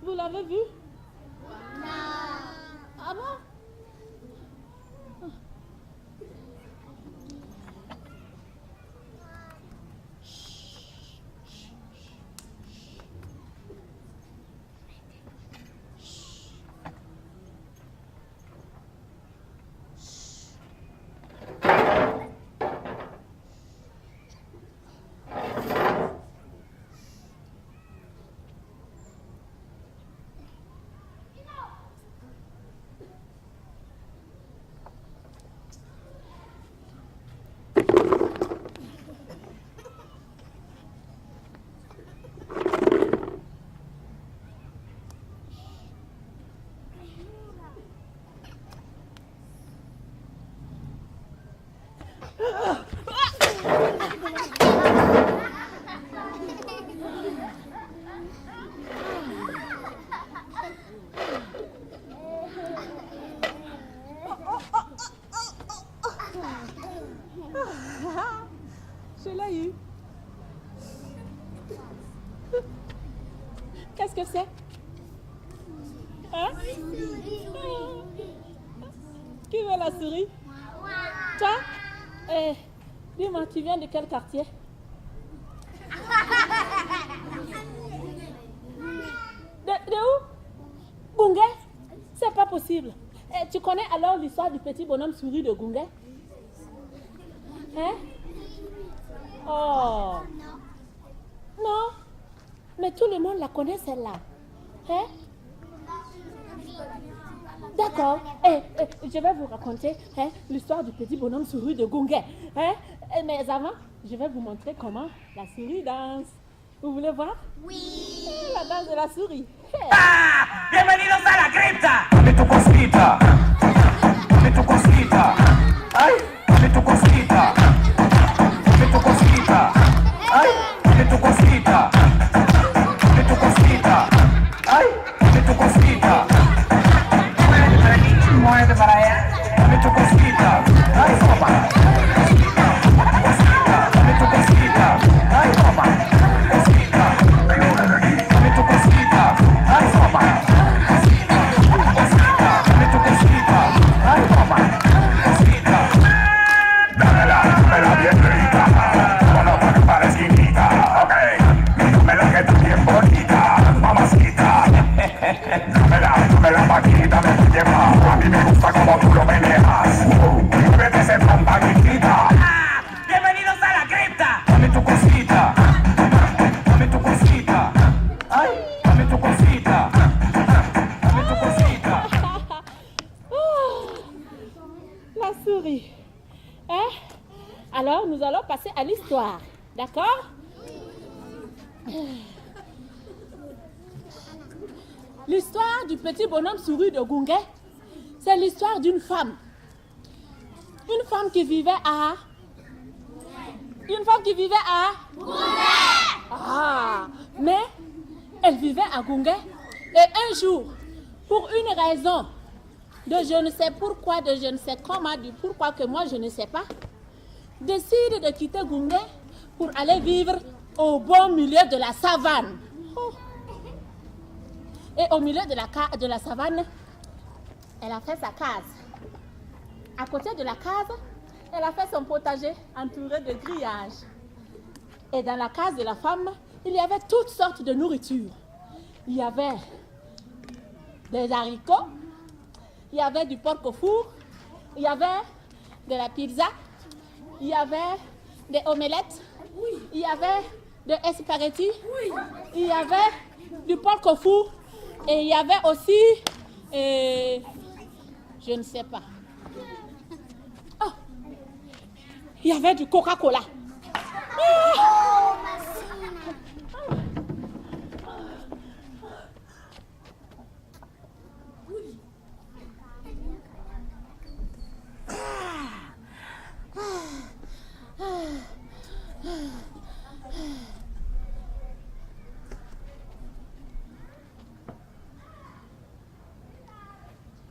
Vous l'avez vu? Non. Ah bon? Je l'ai eu. Qu'est-ce que c'est? Hein? Qui veut la souris? Toi? Dis-moi, tu viens de quel quartier? De où? Gungai? C'est pas possible. Tu connais alors l'histoire du petit bonhomme souris de Gungai? Hein? Oh! Non? Mais tout le monde la connaît celle-là. Hein? D'accord. Je vais vous raconter l'histoire du petit bonhomme souris de Gungai. Mais avant, je vais vous montrer comment la souris danse. Vous voulez voir? Oui. La danse de la souris. ¡Ah! ¡Bienvenidos a la cripta! Dame tu cosita. Dame tu cosita. ¡Ay! Dame tu cosita. Dame tu cosita. ¡Ay! Dame tu cosita. Dame tu cosita. ¡Ay! Dame tu cosita. Muévete para aquí, muévete para allá. Dame tu cosita. ¡Ay, papá! Cosita. Dame tu cosita. ¡Ay, papá! Cosita. Dame tu cosita. ¡Ay, papá! Cosita. Cosita. Dame tu cosita. ¡Ay, papá! Cosita. Dámela bien rica. Bueno, para la esquinita. Ok. Dámela que está bien bonita. Mamacita. Dámela paquita, me voy llevar. A mí me gusta como tú lo manejas. Muévete ese paquita. ¡Bienvenidos a la cripta! Dame tu cosita. Dame tu cosita. ¡Ay! Dame tu cosita. Dame tu cosita. La souris. Hein? Alors, nous allons passer à l'histoire. D'accord? L'histoire du petit bonhomme souris de Gungai, c'est l'histoire d'une femme. Une femme qui vivait à... Une femme qui vivait à... Gungai! Ah! Mais elle vivait à Gungai. Et un jour, pour une raison de je ne sais pourquoi, de je ne sais comment, du pourquoi que moi je ne sais pas, décide de quitter Gungai pour aller vivre au beau milieu de la savane. Oh. Et au milieu de la savane, elle a fait sa case. À côté de la case, elle a fait son potager entouré de grillages. Et dans la case de la femme, il y avait toutes sortes de nourriture. Il y avait des haricots, il y avait du porc au four, il y avait de la pizza, il y avait des omelettes, il y avait de spaghettis, il y avait du porc au four et il y avait aussi, je ne sais pas. Oh, il y avait du Coca-Cola.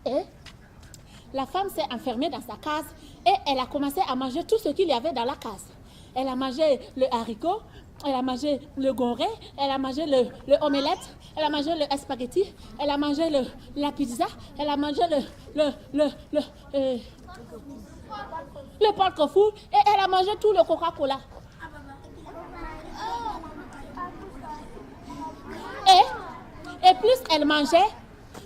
Et la femme s'est enfermée dans sa case et elle a commencé à manger tout ce qu'il y avait dans la case. Elle a mangé le haricot, elle a mangé le goré, elle a mangé le omelette, elle a mangé le spaghetti, elle a mangé la pizza, elle a mangé le porc fou et elle a mangé tout le Coca-Cola. Et plus elle mangeait,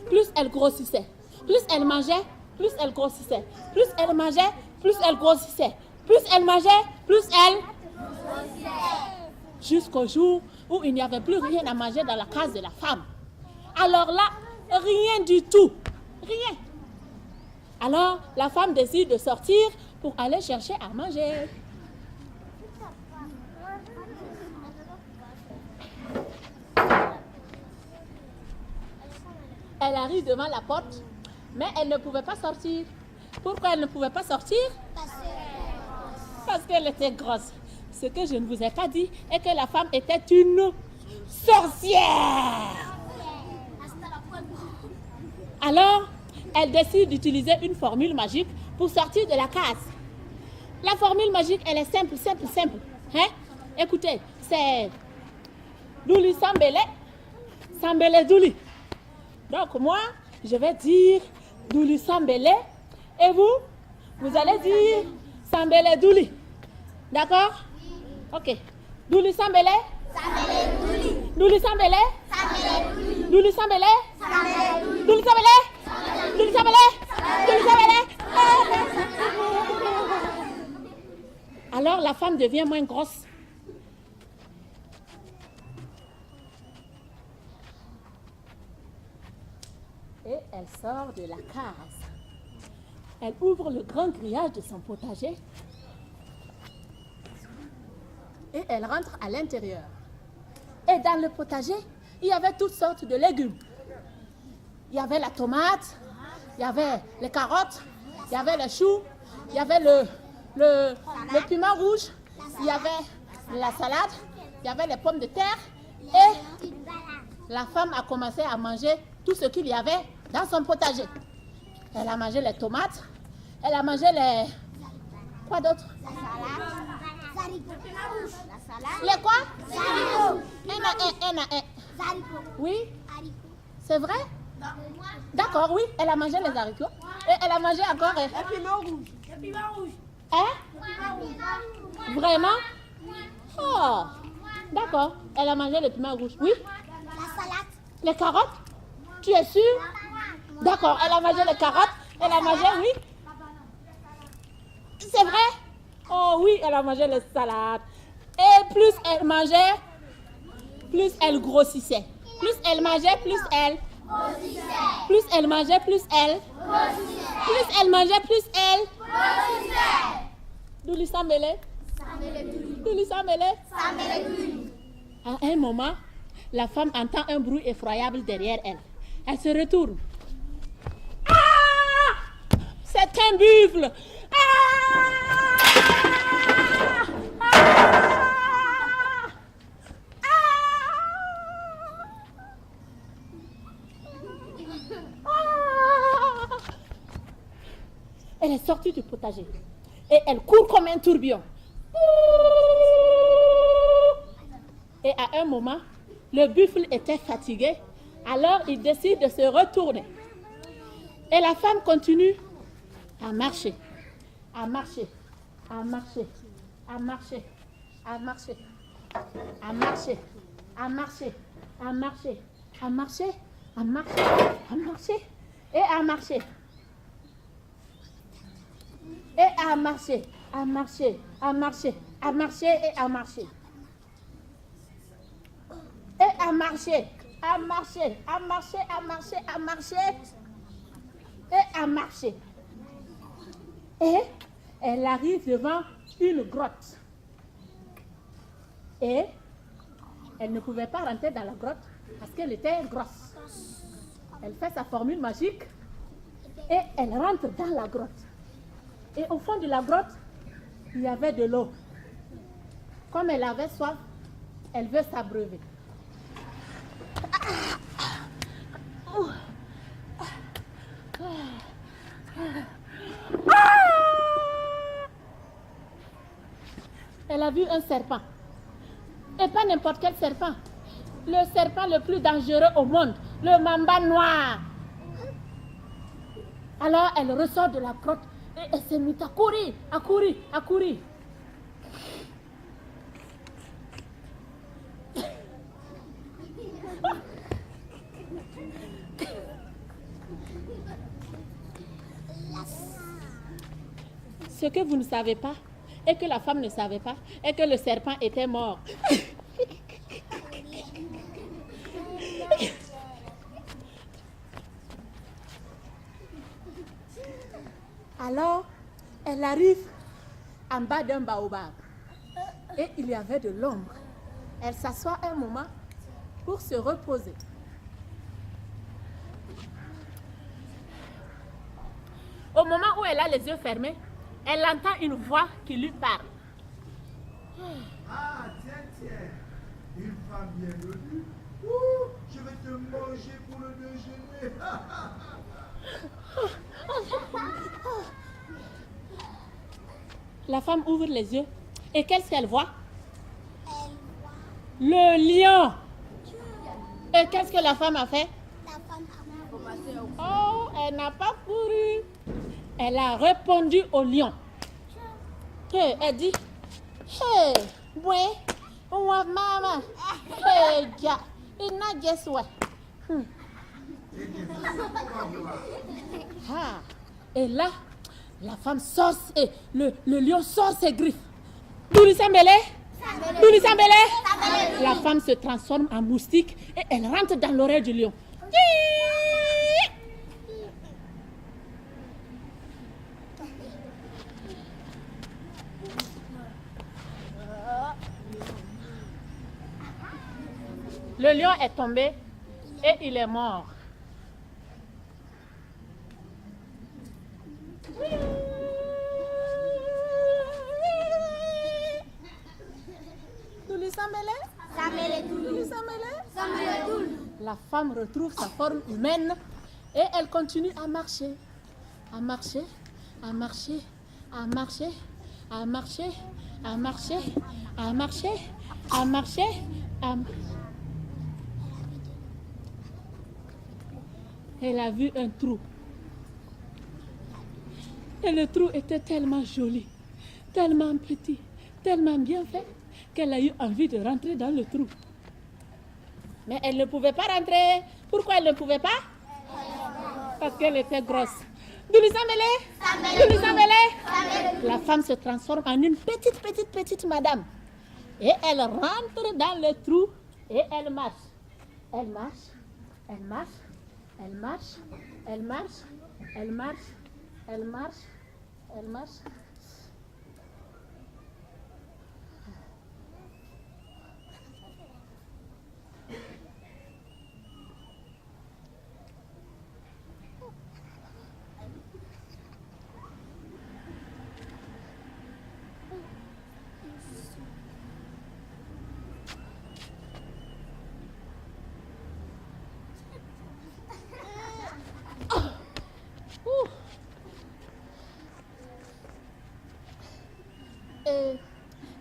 plus elle grossissait. Plus elle mangeait, plus elle grossissait. Plus elle mangeait, plus elle grossissait. Plus elle mangeait, plus elle grossissait. Jusqu'au jour où il n'y avait plus rien à manger dans la case de la femme. Alors là, rien du tout. Rien. Alors, la femme décide de sortir pour aller chercher à manger. Elle arrive devant la porte, mais elle ne pouvait pas sortir. Pourquoi elle ne pouvait pas sortir? Parce qu'elle était grosse. Ce que je ne vous ai pas dit est que la femme était une sorcière. Alors, elle décide d'utiliser une formule magique pour sortir de la case. La formule magique, elle est simple. Hein? Écoutez, c'est Douli Sambele, Sambele Douli. Donc moi, je vais dire Douli Sambele et vous allez dire Sambele Douli. D'accord? Ok. Douli Sambele? Sambele Douli. Douli Sambele? Sambele Douli. Douli Sambele? Sambele Douli. Douli Sambele? Douli Sambele? Douli Sambele? Alors la femme devient moins grosse. Et elle sort de la case. Elle ouvre le grand grillage de son potager et elle rentre à l'intérieur. Et dans le potager, il y avait toutes sortes de légumes. Il y avait la tomate, il y avait les carottes, il y avait les choux, il y avait le piment rouge, il y avait la salade, il y avait les pommes de terre. Et la femme a commencé à manger tout ce qu'il y avait dans son potager. Elle a mangé les tomates, elle a mangé les... Quoi d'autre? La salade. La salade. Les quoi? Haricot. Un. Oui, Haricot. c'est vrai? D'accord, oui, elle a mangé les haricots. Et elle a mangé encore... Le piment rouge. Le piment rouge. Hein? Vraiment? Oh, d'accord. Elle a mangé le piment rouge. Oui? La salade. Les carottes? Tu es sûre? D'accord, elle a mangé les carottes. Elle a mangé, oui? C'est vrai? Oh oui, elle a mangé les salades. Et plus elle mangeait, plus elle grossissait. Plus elle mangeait, plus elle... Plus elle mangeait, plus elle... Plus elle mangeait, plus elle... Douli Sambele? Douli Sambele? À un moment, la femme entend un bruit effroyable derrière elle. Elle se retourne. Ah! C'est un buffle! Elle est sortie du potager et elle court comme un tourbillon. Et à un moment, le buffle était fatigué, alors il décide de se retourner. Et la femme continue à marcher, à marcher, à marcher, à marcher, à marcher, à marcher, à marcher, à marcher, à marcher, à marcher, à marcher, et à marcher. Et à marcher, à marcher, à marcher, à marcher et à marcher. Et à marcher, à marcher, à marcher, à marcher, à marcher. Et à marcher. Et elle arrive devant une grotte. Et elle ne pouvait pas rentrer dans la grotte parce qu'elle était grosse. Elle fait sa formule magique et elle rentre dans la grotte. Et au fond de la grotte, il y avait de l'eau. Comme elle avait soif, elle veut s'abreuver. elle a vu un serpent. Et pas n'importe quel serpent. Le serpent le plus dangereux au monde, le mamba noir. Alors elle ressort de la grotte et elle s'est mise à courir, à courir, à courir. Ce que vous ne savez pas, et que la femme ne savait pas, est que le serpent était mort. Alors, elle arrive en bas d'un baobab. Et il y avait de l'ombre. Elle s'assoit un moment pour se reposer. Au moment où elle a les yeux fermés, elle entend une voix qui lui parle. Ah, tiens, une femme bienvenue. Ouh, je vais te manger pour le déjeuner. La femme ouvre les yeux. Et qu'est-ce qu'elle voit? Le lion. Et qu'est-ce que la femme a fait? Oh, elle n'a pas couru. Elle a répondu au lion. Elle dit, hey, ouais, ouais, maman, hey, ja, il n'a guess what? Ah, et là, la femme sort, et le lion sort ses griffes. Douli Sambélé? Douli Sambélé? La femme se transforme en moustique et elle rentre dans l'oreille du lion. Le lion est tombé et il est mort. Douli Sambélé? Douli Sambélé? La femme retrouve sa forme humaine et elle continue à marcher. À marcher, à marcher, à marcher, à marcher, à marcher, à marcher, à marcher, à marcher. Elle a vu un trou. Et le trou était tellement joli, tellement petit, tellement bien fait, qu'elle a eu envie de rentrer dans le trou. Mais elle ne pouvait pas rentrer. Pourquoi elle ne pouvait pas? Parce qu'elle était grosse. Douli Sambélé? Douli Sambélé? La femme se transforme en une petite madame. Et elle rentre dans le trou et elle marche. Elle marche, elle marche. Elle marche, elle marche, elle marche, elle marche, elle marche.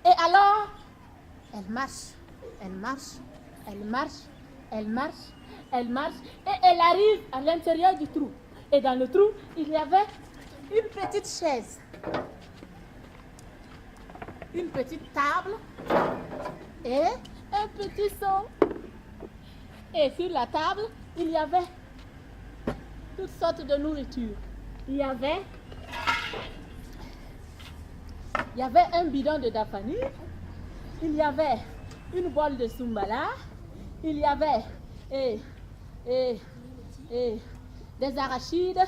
Et alors, elle marche, elle marche, elle marche, elle marche, elle marche, et elle arrive à l'intérieur du trou. Et dans le trou, il y avait une petite chaise, une petite table et un petit seau. Et sur la table, il y avait toutes sortes de nourriture. Il y avait un bidon de dafani, il y avait une bolle de sumbala, il y avait des arachides,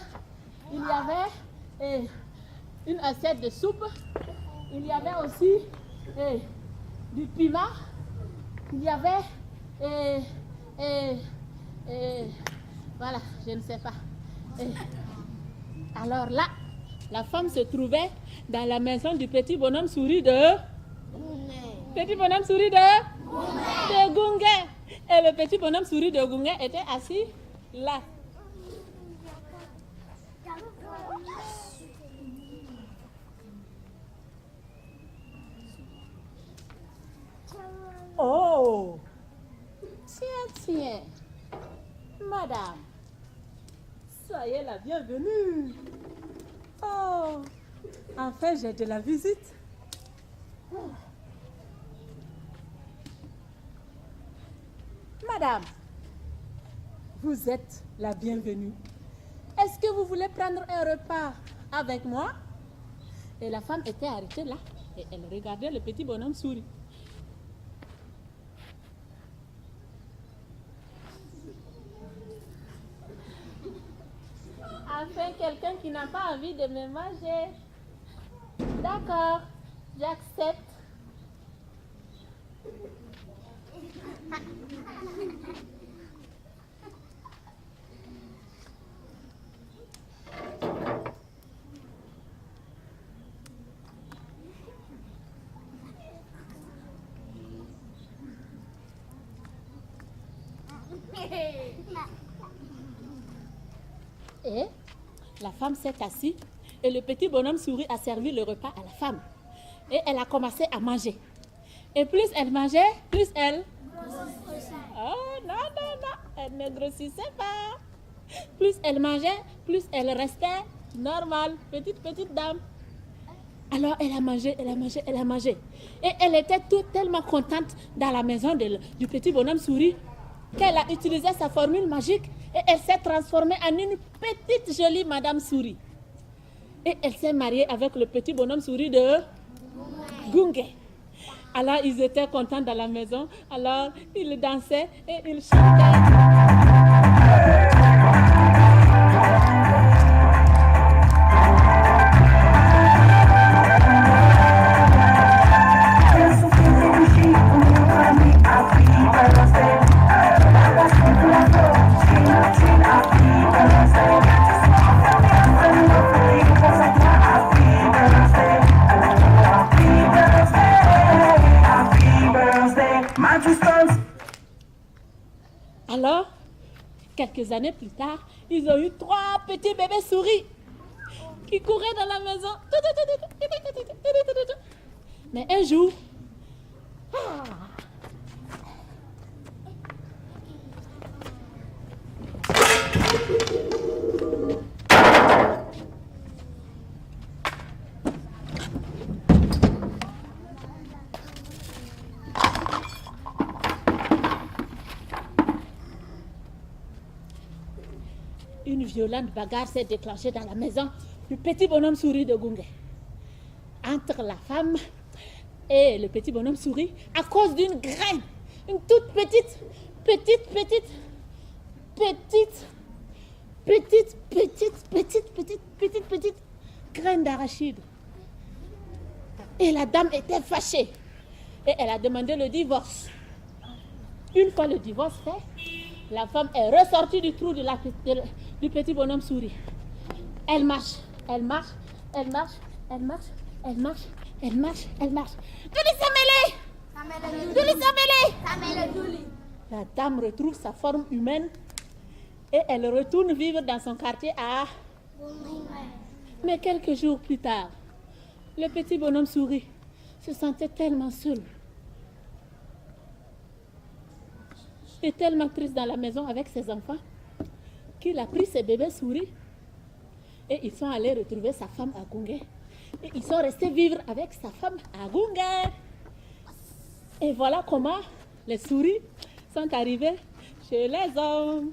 il y avait une assiette de soupe, il y avait aussi du piment, il y avait voilà, je ne sais pas. Alors là, la femme se trouvait dans la maison du petit bonhomme souris de Petit bonhomme souris de Gunga. Et le petit bonhomme souris de Gunga était assis là. Madame, soyez la bienvenue. Oh, enfin j'ai de la visite. Madame, vous êtes la bienvenue. Est-ce que vous voulez prendre un repas avec moi? Et la femme était arrêtée là et elle regardait le petit bonhomme souris. Enfin, quelqu'un qui n'a pas envie de me manger. D'accord, j'accepte. Et la femme s'est assise et le petit bonhomme souris a servi le repas à la femme. Et elle a commencé à manger. Et plus elle mangeait, plus elle... Oh non, non, non, elle ne grossissait pas. Plus elle mangeait, plus elle restait normale, petite dame. Alors elle a mangé, elle a mangé, elle a mangé. Et elle était tellement contente dans la maison du petit bonhomme souris qu'elle a utilisé sa formule magique et elle s'est transformée en une petite jolie madame souris. Et elle s'est mariée avec le petit bonhomme souris de Gungé. Alors ils étaient contents dans la maison, alors ils dansaient et ils chantaient. Alors, quelques années plus tard, ils ont eu 3 petits bébés souris qui couraient dans la maison. Mais un jour, une violente bagarre s'est déclenchée dans la maison du petit bonhomme souris de Gungé. Entre la femme et le petit bonhomme souris, à cause d'une graine, une toute petite graine d'arachide. Et la dame était fâchée et elle a demandé le divorce. Une fois le divorce fait, la femme est ressortie du trou du petit bonhomme souris. Elle marche, elle marche, elle marche, elle marche, elle marche, elle marche, elle marche. La dame retrouve sa forme humaine et elle retourne vivre dans son quartier à... Mais quelques jours plus tard, le petit bonhomme souris se sentait tellement seul et tellement triste dans la maison avec ses enfants qu'il a pris ses bébés souris et ils sont allés retrouver sa femme à Gungé. Et ils sont restés vivre avec sa femme à Gungé. Et voilà comment les souris sont arrivées chez les hommes.